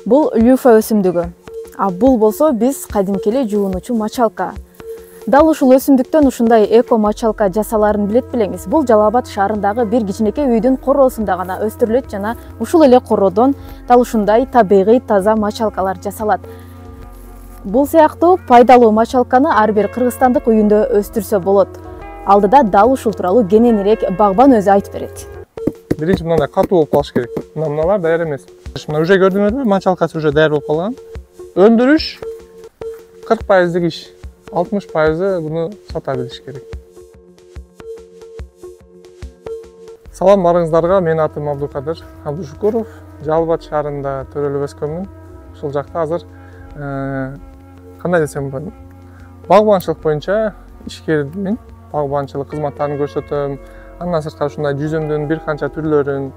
Бул люфа өсүмдүгү. А бул болсо биз кадимки эле жуунучу мачалка. Дал ушул өсүмдүктөн ушундай эко мачалка жасалаарын билет белеңиз. Бул Жалал Абад шаарындагы бир кичинекей үйдүн короосунда гана өстүрүлөт жана ушул эле короодон дал ушундай табигый таза мачалкалар жасалат. Бул сыяктуу пайдалуу мачалканы ар бир кыргызстандык үйүндө өстүрсө болот. Алдыда дал ушул тууралуу кененирээк багбан өзү айтып берет. Биринчи мындай катуу болуп калыш керек. Мыналар даяр эмес. Мына уже көрдүңөрбү, мачалкасы уже даяр болуп калган. Өндүрүш 40% иш, 60% буну сата билиш керек. Салам барыңыздарга, менин атым Абдукадыр Абдушукуров. Жалал Абад шаарында төрөлүп өскөнмүн. Ушул жакта азыр кандай десем болот, багбанчылык боюнча ишкермин. Багбанчылык кызматтарын көрсөтөм. Андан сырткары ушундай жүзүмдүн бир канча түрлөрүн,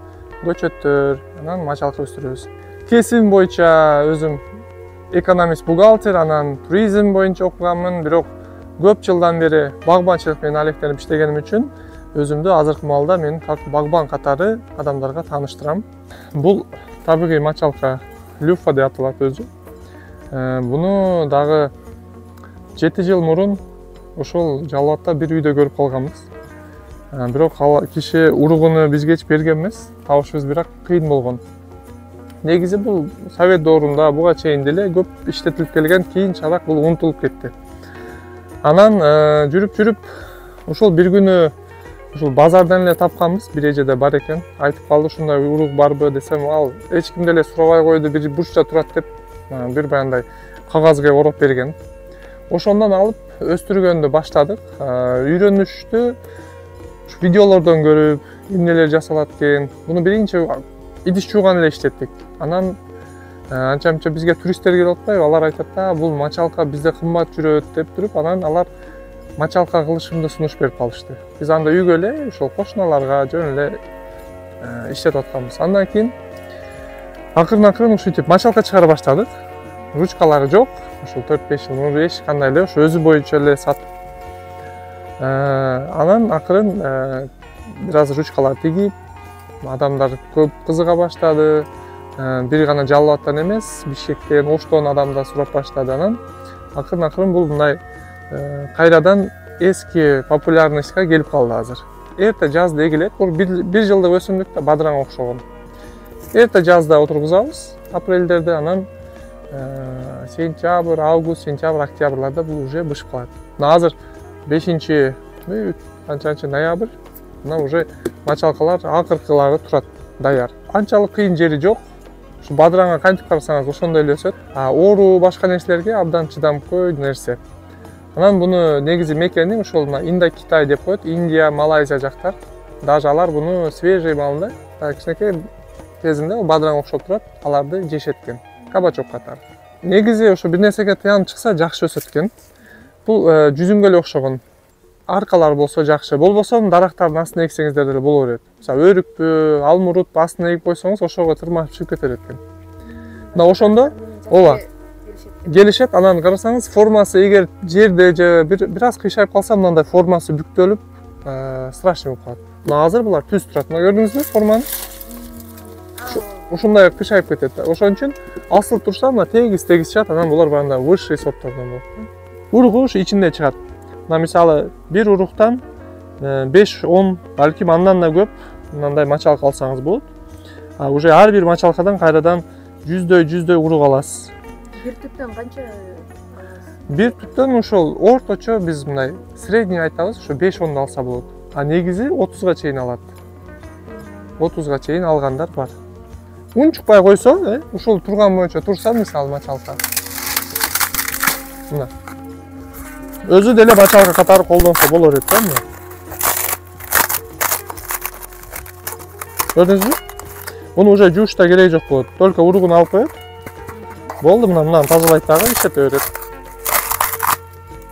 көчөттөр, анан мачалка өстүрөбүз. Кесим боюнча өзүм экономист, бухгалтер, анан туризм боюнча окуганмын, бирок көп жылдан бери багбанчылык менен алектенип иштегеним үчүн өзүмдү азыркы маалда мен багбан катары адамдарга тааныштырам. Бул табигый мачалка, люфа деп аталат өзү. Буну дагы 7 жыл мурун ошол Жалал Абадта бир үйдө көрүп калганбыз. Бирок киши уругуну бизге берген эмес, табышыбыз бирок кыйын болгон. Негизи бул Совет доорунда буга чейин деле көп иштетилип келген, кийинчерээк бул унутулуп кетти. Анан жүрүп ошол бир күнү ушул базардан эле тапканбыз, бир эжеде бар экен. Айтып калды, ушундай урук барбы десем, ал эч ким деле сурабай койду, бир бурчта турат деп бир баягындай кагазга ороп берген. Ошондон алып өстүргөндү баштадык. Үйрөнүштү видеолордон көрүп, эмнелер жасалат экен. Буну биринчи идиш жууган эле иштеттик. Анан анча-мынча бизге туристтер келип атпайбы, алар айтат да, бул мачалка бизде кымбат жүрөт деп туруп, анан алар мачалка кылышымды сунуш берип калышты. Биз анда үйгө эле ошол кошуналарга жөн эле иштетип атканбыз. Андан кийин акырын ушинтип мачалка чыгара баштадык. Ручкалары жок, ошол 4-5 жыл мурун эч кандай эле ошо өзү боюнча эле сатып. Анан акырын бир аз ручкалар тигип, адамдар көп кызыга баштады. Бир гана Жалал Абадтан эмес, Бишкектен, Оштон адамдар сурап баштады. Анан акырын бул мындай кайрадан эски популярностька келип калды азыр. Эрте жазда эгилет, бул бир жылдык өсүмдүк да бадыранга окшогон. Эрте жазда отургузабыз, апрелдерде, анан сентябрь, август, сентябрь, октябрларда бул уже бышып калат. Мына азыр 5-чи ноябрь, мына уже мачалкалар акыркылары турат, даяр. Анчалык кыйын жери жок. Ушу бадыранга кантип карасаңыз ошондой эле өсөт. Оору, башка нерселерге абдан чыдамкой нерсе. Анан буну негизи мекени ошол Индокитай деп коет, Индия, Малайзия жактар. Даже алар буну свежий малында, кичинекей кезинде бадыранга окшоп турат, аларды жешет экен. Кабачок катары. Негизи ошо бир нерсеге таянып чыкса жакшы өсөт экен. Бул жүзүмгө эле окшогон. Аркалар болсо жакшы, болбосо дарактардын астына эксеңиздер деле боло берет. Мисалы өрүкпү, алмурут астына эгип койсоңуз ошого тырмашып чыгып кетет экен. Мына ошондо ооба келишет. Анан карасаңыз формасы эгер жерде же бир аз кыйшайып калса, мындай формасы бүктөлүп, страшный болуп калат. Мына азыр булар түз турат. Мына көрдүңүзбү форманы? Ушундай кыйшайып кетет. Ошон үчүн асылып турса, мына тегиз чыгат, анан булар баягындай высший сорттордон болот. Уругу ушу ичинде чыгат. Мына мисалы бир уруктан 5-10, балким андан да көп мындай мачалка алсаңыз болот. Уже ар бир мачалкадан кайрадан жүздөй урук аласыз. Бир түптөн канча аласыз? Бир түптөн ошол орточо биз мындай средний айтабыз, ошо 5-10 алса болот. Негизи 30га чейин алат. 30га чейин алгандар бар. Унчукпай койсо, ушул турган боюнча турса, мисалы мачалка. Мына. Өзү деле мачалка катары колдонсо боло берет да, мына. Көрдүңүзбү? Буну уже жуушта кереги жок болот. Только уругун алып коет. Болду, мынаны тазалайт дагы, иштете берет.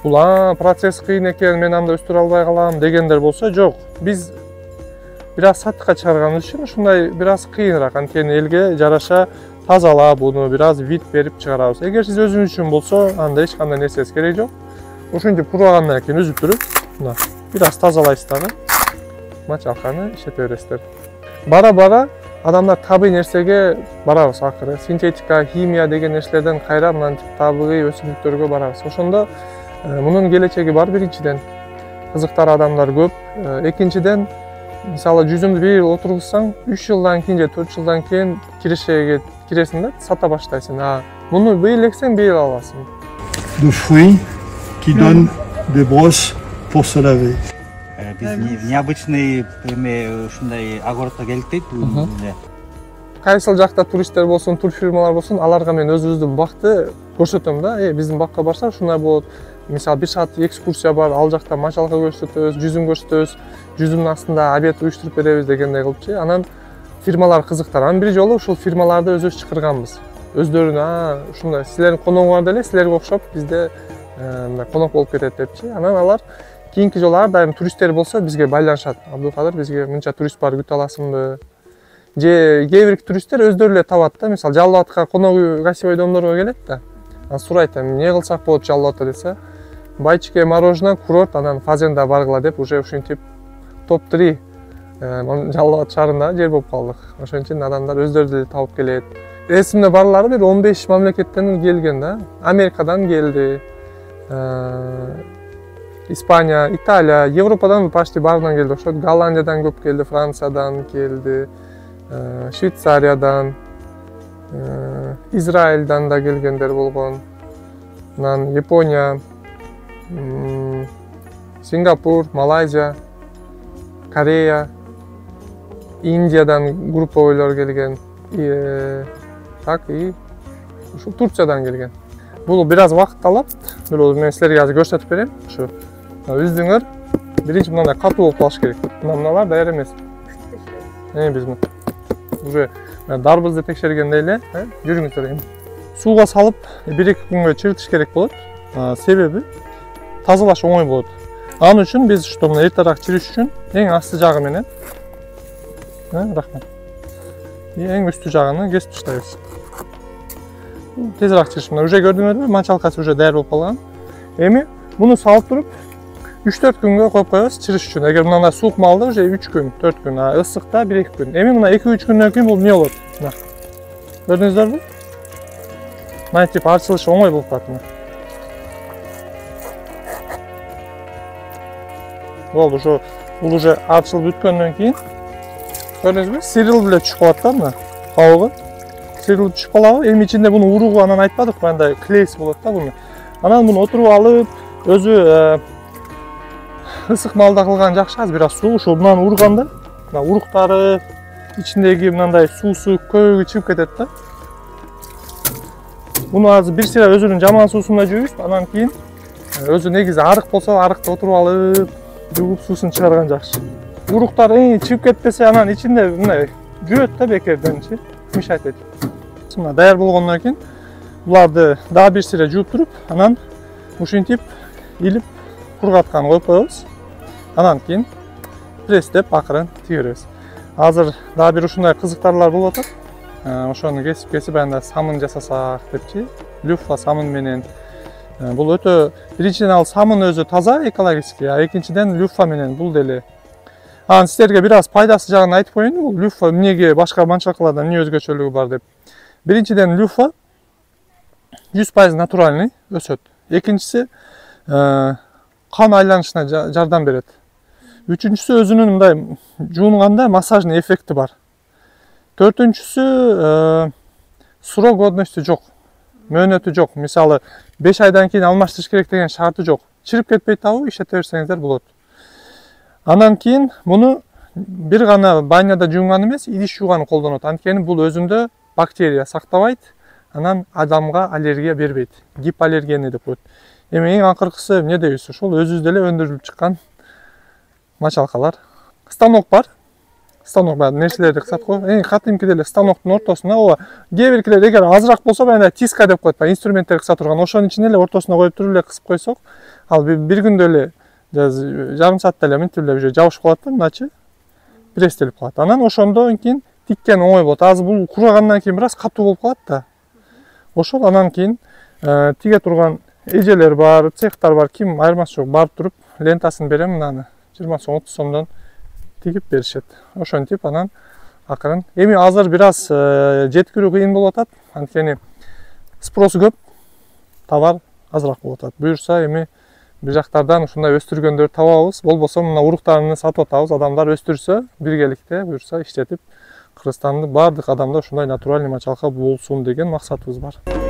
Бул процесс кыйын экен, мен анда өстүрө албай калам дегендер болсо, жок. Биз бир аз сатыкка чыгарганыбыз үчүн ушундай бир аз кыйыныраак, анткени элге жараша тазалап, буну бир аз вид берип чыгарабыз. Эгер сиз өзүңүз үчүн болсо, анда эч кандай нерсеси кереги жок. Ушинтип кургагандан кийин үзүп туруп, мына бир аз тазалайсыз дагы, мачалканы иштете бересиздер. Бара-бара адамдар табый нерсеге барабыз акыры. Синтетика, химия деген нерселерден кайра мындан табыгый өсүмдүктөргө барабыз. Ошондо мунун келечеги бар биринчиден. Кызыктар адамдар көп. Экинчиден, мисалы жүзүмдү бир жыл отургузсаң, 3 жылдан кийин же 4 жылдан кийин киресиң да, сата баштайсың. Муну быйыл эксең, быйыл аласың. De fruits qui donnent des brosses pour se laver. Биз необычный ушундай огородко келдик дейт. Кайсыл жакта туристтер болсун, тур фирмалар болсун, аларга мен өзүбүздүн бакты көрсөтөм да. Биздин бакка барса ушундай болот. Мисалы 1 сааттык экскурсия бар, ал жакта мачалка көрсөтөбүз, жүзүм көрсөтөбүз, жүзүмдүн астында обед уюштуруп беребиз дегендей кылыпчы. Анан фирмалар кызыктар. Анан бир жолу ушул фирмаларды өзүбүз чакырганбыз. Өздөрүнө ушундай силердин коногуңар деле силерге окшоп бизде конок болуп кетет депчи. Анан алар кийинки жолу ар дайым туристтер болсо бизге байланышат. Абдулкадыр, бизге мынча турист бар, күтө аласыңбы? Же кээ бир туристтер өздөрү эле табат да. Мисалы Жалал Абадка конок үй, гостевой домдорго келет да. Анан сурайт, эмне кылсак болот Жалал Абадта десе, Байчике мороженое, курорт, анан фазенда баргыла деп уже ушинтип топ-3 Жалал Абад шаарында жер болуп калдык. Ошон үчүн адамдар өздөрү деле табып келет. Эсимде барлары бир 15 мамлекеттен келген да. Америкадан келди. Испания, Италия, Европадан почти баарынан келди окшойт. Голландиядан көп келди, Франциядан келди, Швейцариядан, Израилдан да келгендер болгон. Анан Япония, Сингапур, Малайзия, Корея, Индиядан групповойлор келген. Так и ушу Турциядан келген. Бул бир аз убакыт алат. Мен силерге азыр көрсөтүп берем. Ушу үздүңөр биринчи мындай катуу болуп калыш керек. Мыналар даяр эмес. Биз уже дарбызды текшергендей эле, жүрүңүздөр эми. Сууга салып 1-2 күнгө чырытыш керек болот. Себеби тазалаш оңой болот. Ал үчүн биз ушто мына эртерээк чириш үчүн эң асты жагы менен, рахмат. Эң үстү жагын кесип таштайбыз. Тезирээк чириш. Мына уже көрдүңөрбү? Мачалкасы уже даяр болуп калган. Эми муну салып туруп 3-4 күнгө коюп коебуз чириш үчүн. Эгер мындай суук малда уже 3 күн, 4 күн, ысыкта 1-2 күн. Эми мына 2-3 күндөн кийин бул эмне болот? Мына. Көрдүңүздөрбү? Мына тип арчылышы оңой болуп калат мына. Болду, ошо бул уже арчылып бүткөндөн кийин көрдүңүзбү? Сирил деле түшүп калат да мына. Кабыгы. Сирил түшүп калабы? Эми ичинде муну уругу анан айтпадык, мындай клейс болот да буну. Анан муну отуруп алып, өзү ысык малда кылган жакшы, аз бир аз суу, ошо мынаны урганда, мына уруктары, ичиндеги мындай суусу көбүгү чыгып кетет да. Муну азыр бир сыйра өзүнүн жаман суусунда жууйбуз, анан кийин өзү негизи арык болсо, арыкта отуруп алып, жууп суусун чыгарган жакшы. Уруктар чыгып кетпесе, анан ичинде мындай жүрөт да бекерденчи, мешать этип. Мына даяр болгондон кийин буларды дагы бир сыйра жууп туруп, анан ушинтип илип кургаткан коюп коебуз. Анан кийин пресстеп акырын тигеребиз. Азыр дагы бир ушундай кызыктарлар болуп атат. Ошону кесип аянда самын жасасак депчи. Люфа самын менен. Бул өтө биринчиден ал самын өзү таза экологический, а экинчиден люфа менен бул деле. Анан силерге бир аз пайдасы жагын айтып коеюн. Бул люфа эмнеге башка манчалкалардан эмне өзгөчөлүгү бар деп. Биринчиден люфа 100% натуральный өсөт. Экинчиси кан айланышына жардам берет. Үчүнчүсү өзүнүн мындай жуунганда массажный эффекти бар. Төртүнчүсү срок годности жок. Мөөнөтү жок. Мисалы 5 айдан кийин алмаштырыш керек деген шарты жок. Чырып кетпей табып иштете берсеңиздер болот. Андан кийин муну бир гана баняда жуунган эмес, идиш жууганы колдонот. Анткени бул өзүндө бактерия сактабайт, анан адамга аллергия бербейт. Гипоаллергенный деп коет. Эми эң акыркысы эмне дейбиз? Ошол өзүбүз деле өндүрүлүп чыккан мачалкалар. Станок бар. Станок бар, нерселерди кысат го. Эң катымки деле станоктун ортосуна, ооба, кээ биркилер эгер азыраак болсо баягы тиска деп коет, инструменттер кыса турган. Ошонун ичине эле ортосуна коюп туруп эле кысып койсок, ал бир күндө эле жарым саатта эле мынтип эле уже жабышып калат да, мыначы пресстелип калат. Анан ошондон кийин тиккен оңой болот. Азыр бул курагандан кийин бир аз катуу болуп калат да. Ошол анан кийин тиге турган эжелер бар, цехтар бар, ким айырмасы жок, барып туруп лентасын берем, мынаны 20 сом 30 сомдон тигип беришет. Ошентип анан акырын. Эми азыр бир аз жеткирүү кыйын болуп атат. Анткени спросу көп, товар азыраак болуп атат. Буюрса эми бир жактардан ушундай өстүргөндөрдү табабыз. Болбосо мына уруктарын сатып атабыз. Адамдар өстүрсө, биргеликте буюрса иштетип Кыргызстандын бардык адамдар ушундай натуральный мачалка болсун деген максатыбыз бар.